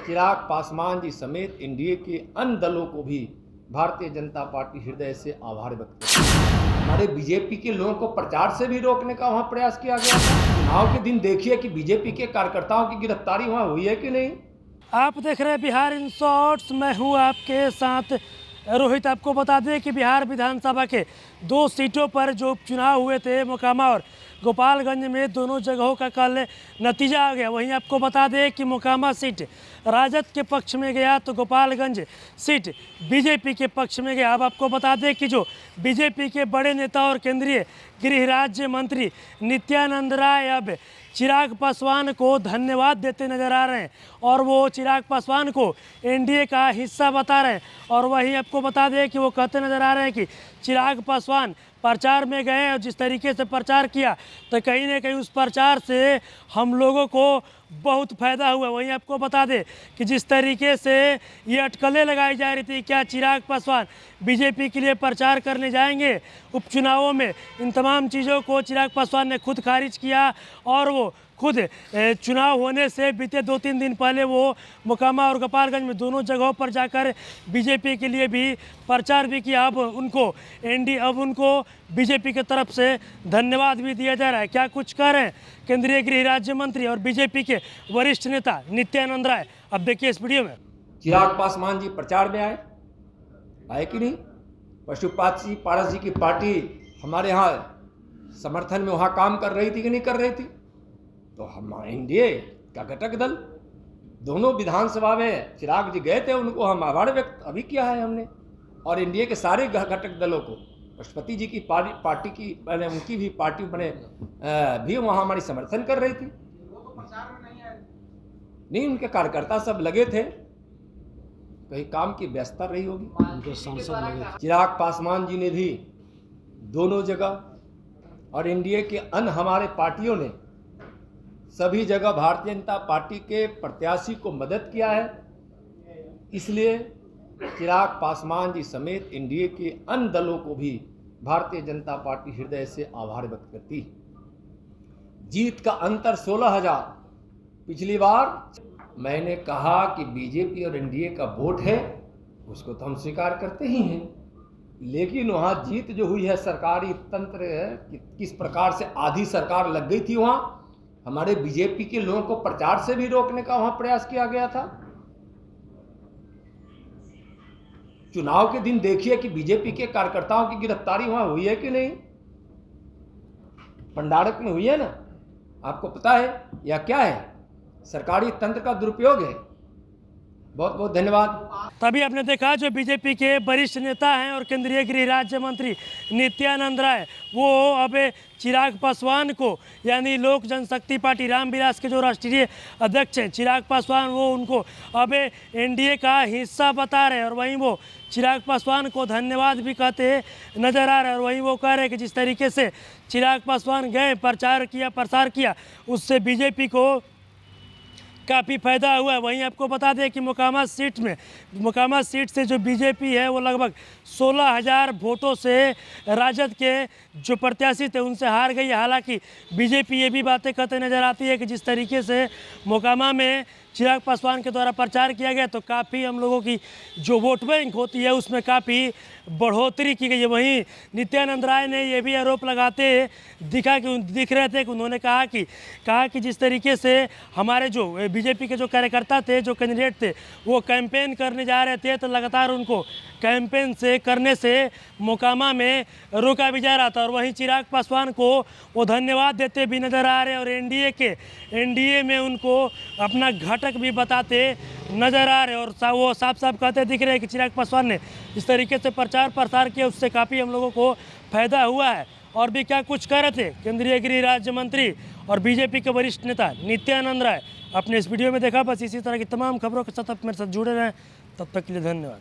चिराग पासवान जी समेत एनडीए के अन्य दलों को भी भारतीय जनता पार्टी हृदय से आभार व्यक्त करती है। हमारे बीजेपी के लोगों को प्रचार से भी रोकने का वहां प्रयास किया गया था। चुनाव के दिन देखिए कि बीजेपी के कार्यकर्ताओं की गिरफ्तारी वहां हुई है कि नहीं। आप देख रहे हैं बिहार इन शॉर्ट्स, मैं हूं आपके साथ रोहित। आपको बता दें कि बिहार विधानसभा के 2 सीटों पर जो उपचुनाव हुए थे, मोकामा और गोपालगंज में, दोनों जगहों का कल नतीजा आ गया। वहीं आपको बता दें कि मोकामा सीट राजद के पक्ष में गया तो गोपालगंज सीट बीजेपी के पक्ष में गया। अब आपको बता दें कि जो बीजेपी के बड़े नेता और केंद्रीय गृह राज्य मंत्री नित्यानंद राय अब चिराग पासवान को धन्यवाद देते नजर आ रहे हैं और वो चिराग पासवान को एनडीए का हिस्सा बता रहे हैं। और वहीं आपको बता दें कि वो कहते नजर आ रहे हैं कि चिराग पासवान प्रचार में गए और जिस तरीके से प्रचार किया तो कहीं ना कहीं उस प्रचार से हम लोगों को बहुत फ़ायदा हुआ। वहीं आपको बता दें कि जिस तरीके से ये अटकलें लगाई जा रही थी, क्या चिराग पासवान बीजेपी के लिए प्रचार करने जाएंगे उपचुनावों में, इन तमाम चीज़ों को चिराग पासवान ने खुद खारिज किया। और वो खुद चुनाव होने से बीते 2-3 दिन पहले वो मोकामा और गोपालगंज में दोनों जगहों पर जाकर बीजेपी के लिए भी प्रचार भी किया। अब उनको बीजेपी की तरफ से धन्यवाद भी दिया जा रहा है। क्या कुछ कह रहे हैं केंद्रीय गृह राज्य मंत्री और बीजेपी के वरिष्ठ नेता नित्यानंद राय, अब देखिए इस वीडियो में। चिराग पासवान जी प्रचार में आए कि नहीं। पशुपत जी पारस जी की पार्टी हमारे यहाँ समर्थन में वहाँ काम कर रही थी कि नहीं कर रही थी। तो हम एनडीए का घटक दल दोनों विधानसभा में चिराग जी गए थे, उनको हम आभार व्यक्त अभी किया है हमने। और एनडीए के सारे घटक दलों को, पशुपति जी की पार्टी की मैंने उनकी भी पार्टी बने भी वहाँ हमारी समर्थन कर रही थी। नहीं, उनके कार्यकर्ता सब लगे थे, कहीं काम की व्यस्तता रही होगी। चिराग पासवान जी ने भी दोनों जगह और एनडीए के अन्य हमारे पार्टियों ने सभी जगह भारतीय जनता पार्टी के प्रत्याशी को मदद किया है। इसलिए चिराग पासवान जी समेत एनडीए के अन्य दलों को भी भारतीय जनता पार्टी हृदय से आभार व्यक्त करती है। जीत का अंतर 16,000। पिछली बार मैंने कहा कि बीजेपी और एनडीए का वोट है, उसको तो हम स्वीकार करते ही हैं, लेकिन वहाँ जीत जो हुई है सरकारी तंत्र किस प्रकार से आधी सरकार लग गई थी, वहाँ हमारे बीजेपी के लोगों को प्रचार से भी रोकने का वहां प्रयास किया गया था। चुनाव के दिन देखिए कि बीजेपी के कार्यकर्ताओं की गिरफ्तारी वहां हुई है कि नहीं। पंडारक में हुई है ना, आपको पता है या क्या है, सरकारी तंत्र का दुरुपयोग है। बहुत बहुत धन्यवाद। तभी आपने देखा जो बीजेपी के वरिष्ठ नेता हैं और केंद्रीय गृह राज्य मंत्री नित्यानंद राय, वो अब चिराग पासवान को, यानी लोक जनशक्ति पार्टी रामविलास के जो राष्ट्रीय अध्यक्ष हैं चिराग पासवान, वो उनको अब एनडीए का हिस्सा बता रहे हैं। और वहीं वो चिराग पासवान को धन्यवाद भी कहते नजर आ रहे हैं। और वहीं वो कह रहे हैं कि जिस तरीके से चिराग पासवान गए, प्रसार किया, उससे बीजेपी को काफ़ी फायदा हुआ है। वहीं आपको बता दें कि मोकामा सीट से जो बीजेपी है वो लगभग 16,000 वोटों से राजद के जो प्रत्याशी थे उनसे हार गई। हालांकि बीजेपी ये भी बातें कहते नजर आती है कि जिस तरीके से मोकामा में चिराग पासवान के द्वारा प्रचार किया गया तो काफ़ी हम लोगों की जो वोट बैंक होती है उसमें काफ़ी बढ़ोतरी की गई है। वहीं नित्यानंद राय ने यह भी आरोप लगाते दिख रहे थे कि उन्होंने कहा कि जिस तरीके से हमारे जो बीजेपी के जो कार्यकर्ता थे, जो कैंडिडेट थे, वो कैंपेन करने जा रहे थे तो लगातार उनको कैंपेन करने से मोकामा में रोका भी जा रहा था। और वहीं चिराग पासवान को वो धन्यवाद देते भी नजर आ रहे हैं और एनडीए में उनको अपना घटक भी बताते नजर आ रहे हैं। और वो साफ कहते दिख रहे हैं कि चिराग पासवान ने इस तरीके से प्रचार प्रसार किया, उससे काफ़ी हम लोगों को फायदा हुआ है। और भी क्या कुछ कह रहे थे केंद्रीय गृह राज्य मंत्री और बीजेपी के वरिष्ठ नेता नित्यानंद राय, अपने इस वीडियो में देखा। बस इसी तरह की तमाम खबरों के साथ आप मेरे साथ जुड़े रहें। तब तक के लिए धन्यवाद।